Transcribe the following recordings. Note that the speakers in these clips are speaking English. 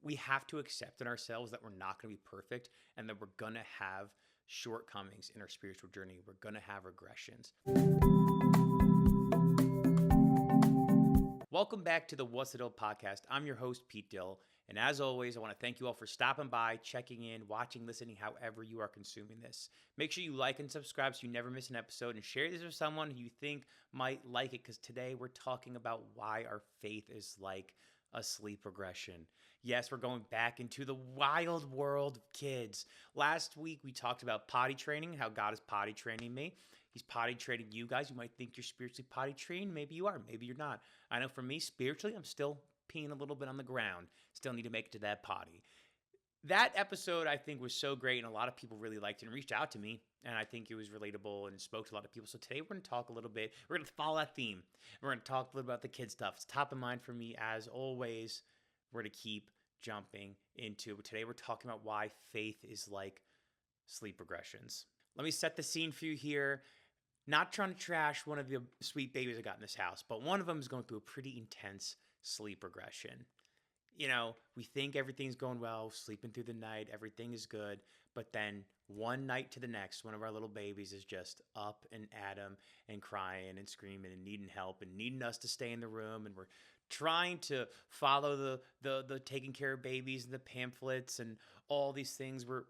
we have to accept in ourselves that we're not going to be perfect and that we're going to have shortcomings in our spiritual journey. We're going to have regressions. Welcome back to the What's the Dill podcast. I'm your host, Pete Dill. And as always, I want to thank you all for stopping by, checking in, watching, listening, however you are consuming this. Make sure you like and subscribe so you never miss an episode, and share this with someone who you think might like it, because today we're talking about why our faith is like a sleep regression. Yes, we're going back into the wild world of kids. Last week, we talked about potty training, how God is potty training me. He's potty training you guys. You might think you're spiritually potty trained. Maybe you are. Maybe you're not. I know for me, spiritually, I'm still peeing a little bit on the ground. Still need to make it to that potty. That episode, I think, was so great, and a lot of people really liked it and reached out to me, and I think it was relatable and spoke to a lot of people. So today we're going to talk a little bit. We're going to follow that theme. We're going to talk a little about the kid stuff. It's top of mind for me, as always. We're going to keep jumping into it. Today we're talking about why faith is like sleep regressions. Let me set the scene for you here. Not trying to trash one of the sweet babies I got in this house, but one of them is going through a pretty intense sleep regression. You know, we think everything's going well, sleeping through the night, everything is good, but then one night to the next, one of our little babies is just up and at 'em and crying and screaming and needing help and needing us to stay in the room, and we're trying to follow the taking care of babies and the pamphlets and all these things. We're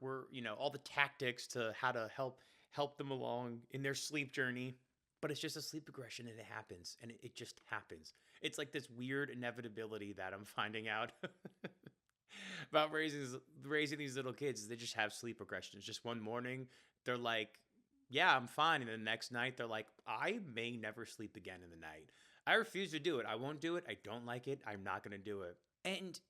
all the tactics to how to help them along in their sleep journey. But it's just a sleep regression, and it happens, and it just happens. It's like this weird inevitability that I'm finding out about raising these little kids. They just have sleep regressions. Just one morning, they're like, yeah, I'm fine. And the next night, they're like, I may never sleep again in the night. I refuse to do it. I won't do it. I don't like it. I'm not going to do it. And,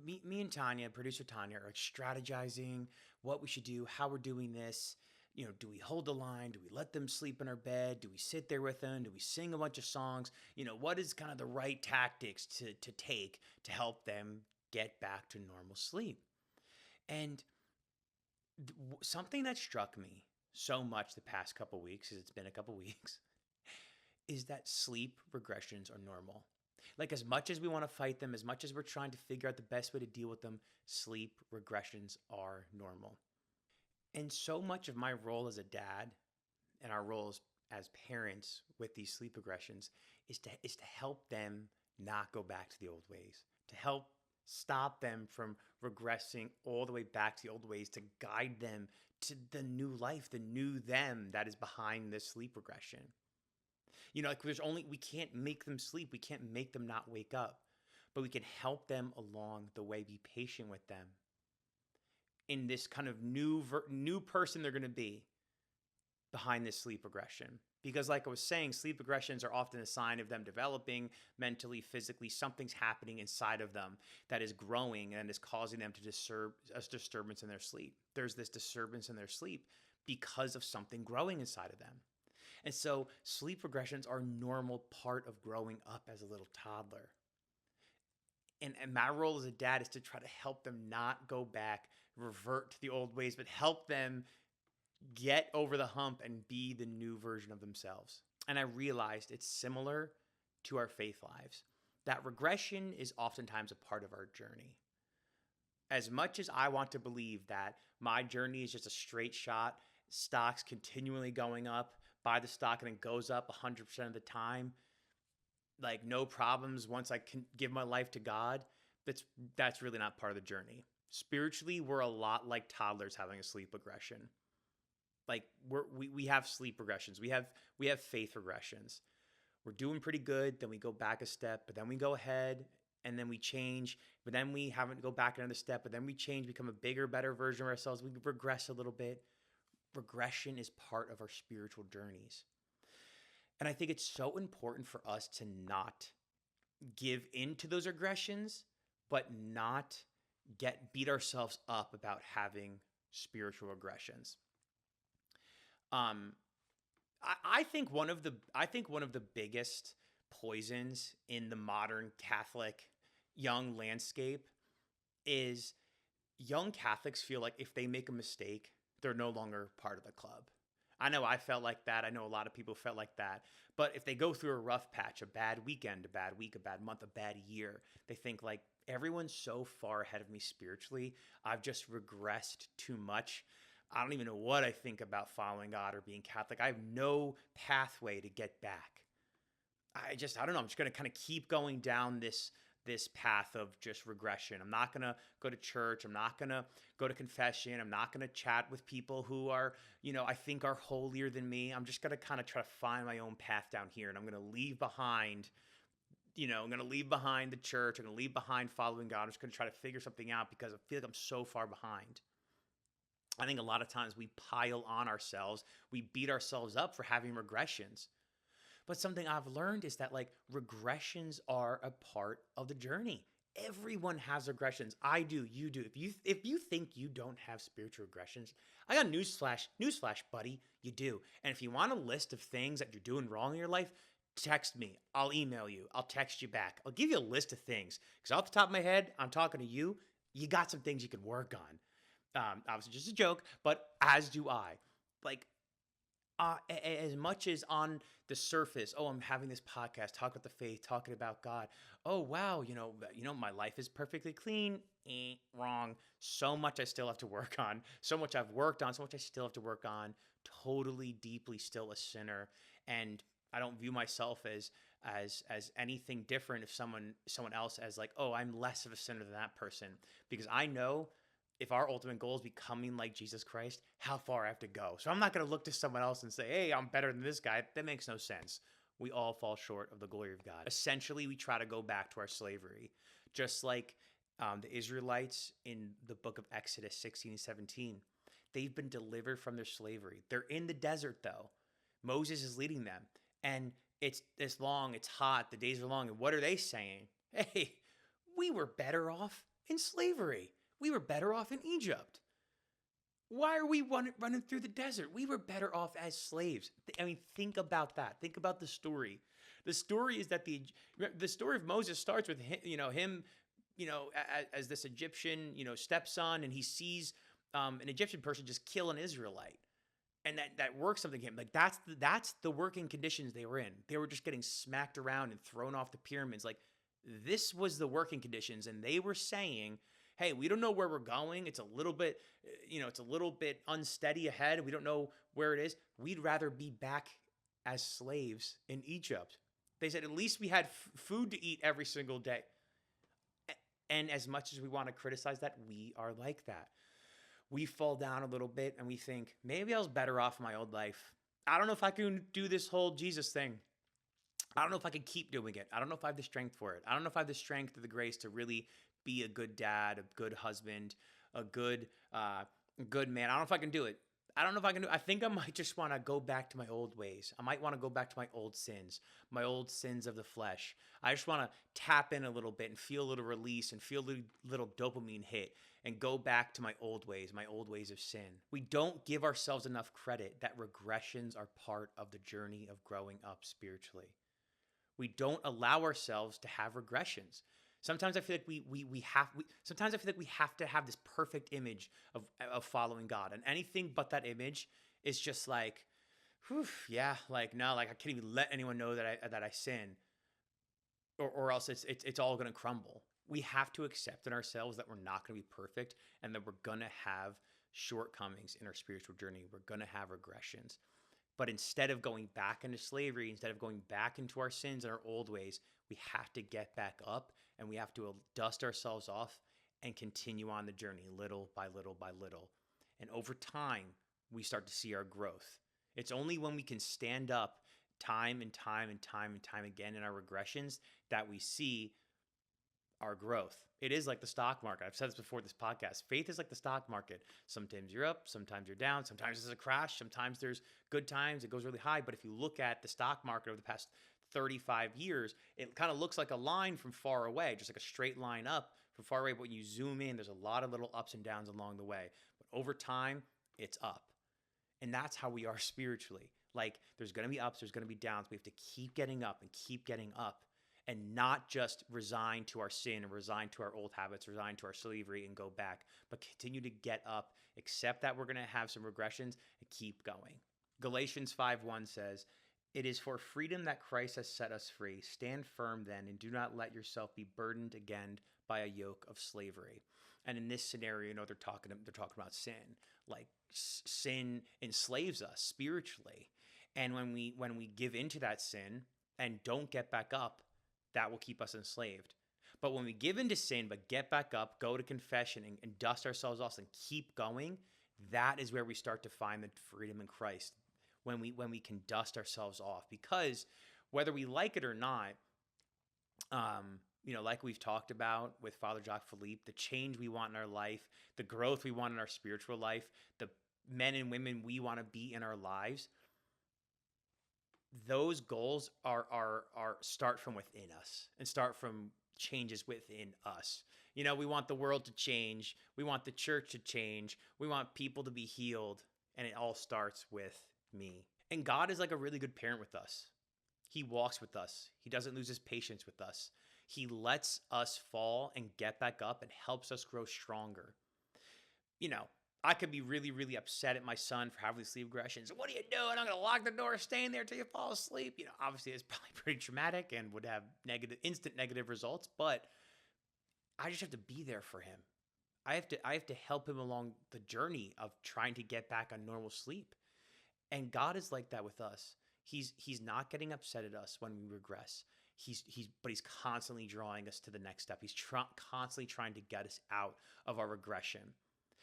me and Tanya, producer Tanya, are like strategizing what we should do, how we're doing this. Do we hold the line? Do we let them sleep in our bed? Do we sit there with them? Do we sing a bunch of songs? What is kind of the right tactics to take to help them get back to normal sleep? And something that struck me so much the past couple weeks, because it's been a couple weeks, is that sleep regressions are normal. Like, as much as we want to fight them, as much as we're trying to figure out the best way to deal with them, sleep regressions are normal. And so much of my role as a dad and our roles as parents with these sleep regressions is to help them not go back to the old ways, to help stop them from regressing all the way back to the old ways, to guide them to the new life, the new them that is behind this sleep regression. We can't make them sleep. We can't make them not wake up, but we can help them along the way, be patient with them in this kind of new person they're going to be behind this sleep regression. Because like I was saying, sleep regressions are often a sign of them developing mentally, physically. Something's happening inside of them that is growing and is causing them to disturbance in their sleep. There's this disturbance in their sleep because of something growing inside of them. And so sleep regressions are a normal part of growing up as a little toddler. And my role as a dad is to try to help them not go back, revert to the old ways, but help them get over the hump and be the new version of themselves. And I realized it's similar to our faith lives, that regression is oftentimes a part of our journey. As much as I want to believe that my journey is just a straight shot, stocks continually going up, buy the stock and it goes up 100% of the time, like no problems once I can give my life to God, that's really not part of the journey. Spiritually, we're a lot like toddlers having a sleep regression. Like we have sleep regressions. We have faith regressions. We're doing pretty good, then we go back a step, but then we go ahead and then we change, but then we haven't go back another step, but then we change, become a bigger, better version of ourselves. We regress a little bit. Regression is part of our spiritual journeys. And I think it's so important for us to not give into those regressions, but not beat ourselves up about having spiritual regressions. I think one of the biggest poisons in the modern Catholic young landscape is young Catholics feel like if they make a mistake, they're no longer part of the club. I know I felt like that. I know a lot of people felt like that. But if they go through a rough patch, a bad weekend, a bad week, a bad month, a bad year, they think like, everyone's so far ahead of me spiritually. I've just regressed too much. I don't even know what I think about following God or being Catholic. I have no pathway to get back. I don't know. I'm just going to kind of keep going down this path of just regression. I'm not going to go to church. I'm not going to go to confession. I'm not going to chat with people who are, I think are holier than me. I'm just going to kind of try to find my own path down here. And I'm going to leave behind, I'm going to leave behind the church. I'm going to leave behind following God. I'm just going to try to figure something out because I feel like I'm so far behind. I think a lot of times we pile on ourselves. We beat ourselves up for having regressions. But something I've learned is that like regressions are a part of the journey. Everyone has regressions. I do, you do. If you think you don't have spiritual regressions, I got newsflash, buddy, you do. And if you want a list of things that you're doing wrong in your life, text me. I'll email you. I'll text you back. I'll give you a list of things. Because off the top of my head, I'm talking to you. You got some things you can work on. Obviously just a joke, but as do I. Like, as much as on the surface, oh, I'm having this podcast, talking about the faith, talking about God. Oh, wow, my life is perfectly clean. Wrong. So much I still have to work on. So much I've worked on. So much I still have to work on. Totally, deeply still a sinner. And I don't view myself as anything different if someone else as like, oh, I'm less of a sinner than that person. Because I know if our ultimate goal is becoming like Jesus Christ, how far I have to go. So I'm not going to look to someone else and say, hey, I'm better than this guy. That makes no sense. We all fall short of the glory of God. Essentially, we try to go back to our slavery. Just like the Israelites in the book of Exodus 16 and 17. They've been delivered from their slavery. They're in the desert, though. Moses is leading them. And it's long, it's hot, the days are long. And what are they saying? Hey, we were better off in slavery. We were better off in Egypt. Why are we running through the desert? We were better off as slaves. I mean, think about that. Think about the story. The story is that the story of Moses starts with him, as this Egyptian, stepson, and he sees an Egyptian person just kill an Israelite. And that works something to him. Like that's the working conditions they were in. They were just getting smacked around and thrown off the pyramids. Like this was the working conditions. And they were saying, hey, we don't know where we're going. It's a little bit, unsteady ahead. We don't know where it is. We'd rather be back as slaves in Egypt. They said, at least we had food to eat every single day. And as much as we want to criticize that, we are like that. We fall down a little bit and we think, maybe I was better off in my old life. I don't know if I can do this whole Jesus thing. I don't know if I can keep doing it. I don't know if I have the strength for it. I don't know if I have the strength or the grace to really be a good dad, a good husband, a good man. I don't know if I can do it. I think I might just want to go back to my old ways. I might want to go back to my old sins of the flesh. I just want to tap in a little bit and feel a little release and feel a little dopamine hit and go back to my old ways of sin. We don't give ourselves enough credit that regressions are part of the journey of growing up spiritually. We don't allow ourselves to have regressions. Sometimes I feel like we have to have this perfect image of following God, and anything but that image is just like, no, I can't even let anyone know that I sin, or else it's all going to crumble. We have to accept in ourselves that we're not going to be perfect, and that we're going to have shortcomings in our spiritual journey. We're going to have regressions. But instead of going back into slavery, instead of going back into our sins and our old ways, we have to get back up and we have to dust ourselves off and continue on the journey little by little by little. And over time, we start to see our growth. It's only when we can stand up time and time and time and time again in our regressions that we see our growth. It is like the stock market. I've said this before this podcast. Faith is like the stock market. Sometimes you're up, sometimes you're down, sometimes there's a crash, sometimes there's good times, it goes really high. But if you look at the stock market over the past 35 years, it kind of looks like a line from far away, just like a straight line up from far away. But when you zoom in, there's a lot of little ups and downs along the way. But over time, it's up. And that's how we are spiritually. Like there's going to be ups, there's going to be downs. We have to keep getting up and keep getting up. And not just resign to our sin and resign to our old habits, resign to our slavery and go back, but continue to get up, accept that we're going to have some regressions, and keep going. Galatians 5:1 says, "It is for freedom that Christ has set us free. Stand firm then, and do not let yourself be burdened again by a yoke of slavery. And in this scenario, they're talking about sin. Like sin enslaves us spiritually. And when we give into that sin and don't get back up, that will keep us enslaved. But when we give into sin but get back up, go to confession and dust ourselves off and keep going, that is where we start to find the freedom in Christ. When we can dust ourselves off, because whether we like it or not, like we've talked about with Father Jacques Philippe, the change we want in our life, the growth we want in our spiritual life, the men and women we want to be in our lives, those goals are start from within us and start from changes within us. We want the world to change. We want the church to change. We want people to be healed. And it all starts with me. And God is like a really good parent with us. He walks with us. He doesn't lose his patience with us. He lets us fall and get back up and helps us grow stronger. I could be really, really upset at my son for having these sleep regressions. What are you doing? I'm going to lock the door, stay in there till you fall asleep. Obviously it's probably pretty traumatic and would have instant negative results, but I just have to be there for him. I have to help him along the journey of trying to get back on normal sleep. And God is like that with us. He's not getting upset at us when we regress. But he's constantly drawing us to the next step. He's constantly trying to get us out of our regression.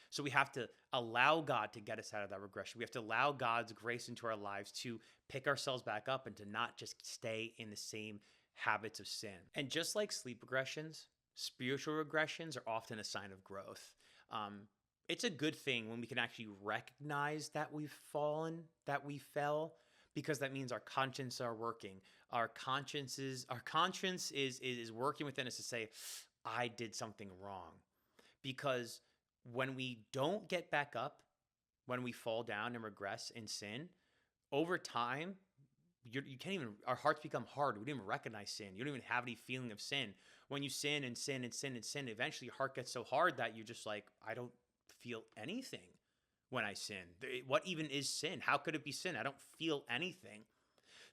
So we have to allow God to get us out of that regression. We have to allow God's grace into our lives to pick ourselves back up and to not just stay in the same habits of sin. And just like sleep regressions, spiritual regressions are often a sign of growth. It's a good thing when we can actually recognize that we've fallen, that we fell, because that means our conscience are working. Our conscience is working within us to say, I did something wrong. Because when we don't get back up, when we fall down and regress in sin, over time, you can't even, our hearts become hard. We don't even recognize sin. You don't even have any feeling of sin. When you sin and sin and sin and sin, eventually your heart gets so hard that you're just like, I don't feel anything when I sin. What even is sin? How could it be sin? I don't feel anything.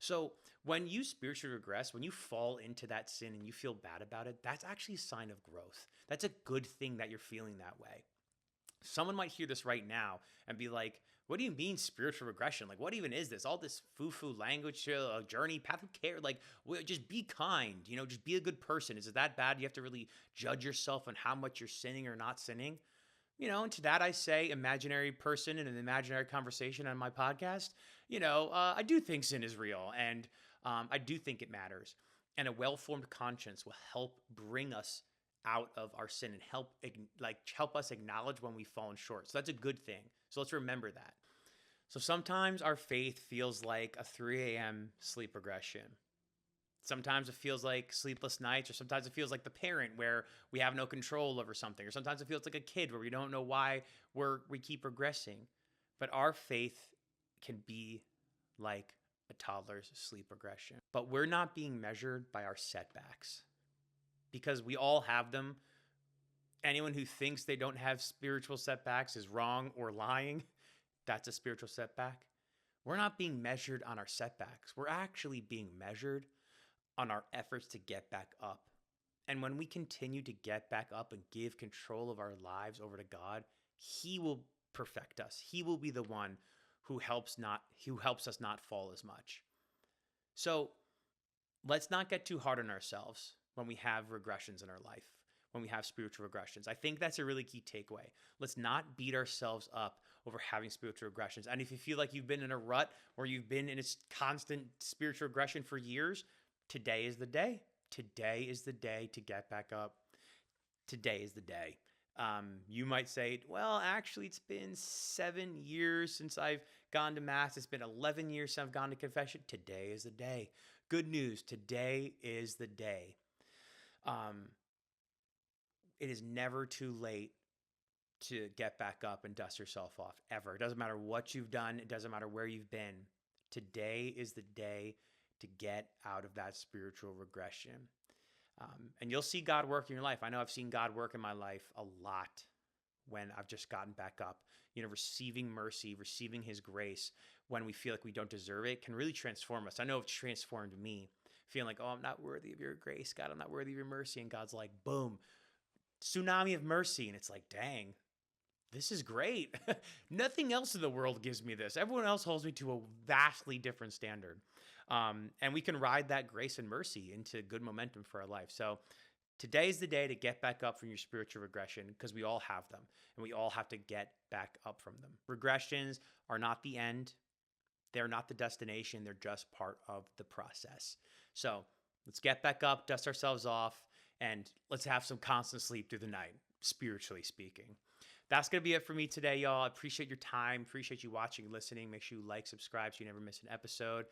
So when you spiritually regress, when you fall into that sin and you feel bad about it, that's actually a sign of growth. That's a good thing that you're feeling that way. Someone might hear this right now and be like, what do you mean spiritual regression? Like, what even is this? All this foo-foo language, journey, path of care. Like, just be kind, just be a good person. Is it that bad? You have to really judge yourself on how much you're sinning or not sinning. And to that I say, imaginary person in an imaginary conversation on my podcast, I do think sin is real, and I do think it matters. And a well-formed conscience will help bring us out of our sin and help us acknowledge when we've fallen short. So that's a good thing. So let's remember that. So sometimes our faith feels like a 3 a.m. sleep regression. Sometimes it feels like sleepless nights, or sometimes it feels like the parent where we have no control over something, or sometimes it feels like a kid where we don't know why we keep regressing. But our faith can be like a toddler's sleep regression. But we're not being measured by our setbacks, because we all have them. Anyone who thinks they don't have spiritual setbacks is wrong or lying. That's a spiritual setback. We're not being measured on our setbacks. We're actually being measured on our efforts to get back up. And when we continue to get back up and give control of our lives over to God, He will perfect us. He will be the one who helps us not fall as much. So let's not get too hard on ourselves when we have regressions in our life, when we have spiritual regressions. I think that's a really key takeaway. Let's not beat ourselves up over having spiritual regressions. And if you feel like you've been in a rut or you've been in a constant spiritual regression for years, today is the day. Today is the day to get back up. Today is the day. You might say, well, actually, it's been 7 years since I've gone to Mass. It's been 11 years since I've gone to confession. Today is the day. Good news. Today is the day. It is never too late to get back up and dust yourself off, ever. It doesn't matter what you've done. It doesn't matter where you've been. Today is the day to get out of that spiritual regression. And you'll see God work in your life. I know I've seen God work in my life a lot when I've just gotten back up. Receiving mercy, receiving His grace when we feel like we don't deserve it can really transform us. I know it's transformed me, feeling like, oh, I'm not worthy of your grace, God. I'm not worthy of your mercy. And God's like, boom, tsunami of mercy. And it's like, dang, this is great. Nothing else in the world gives me this. Everyone else holds me to a vastly different standard. And we can ride that grace and mercy into good momentum for our life. So today's the day to get back up from your spiritual regression, because we all have them and we all have to get back up from them. Regressions are not the end. They're not the destination. They're just part of the process. So let's get back up, dust ourselves off, and let's have some constant sleep through the night, spiritually speaking. That's going to be it for me today, y'all. I appreciate your time. Appreciate you watching and listening. Make sure you like, subscribe so you never miss an episode.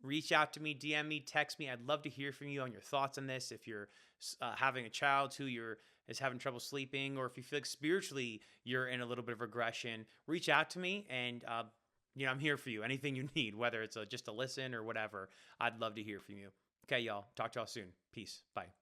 Reach out to me, DM me, text me. I'd love to hear from you on your thoughts on this. If you're having a child who is having trouble sleeping, or if you feel like spiritually you're in a little bit of regression, reach out to me, and I'm here for you. Anything you need, whether it's just a listen or whatever, I'd love to hear from you. Okay, y'all. Talk to y'all soon. Peace. Bye.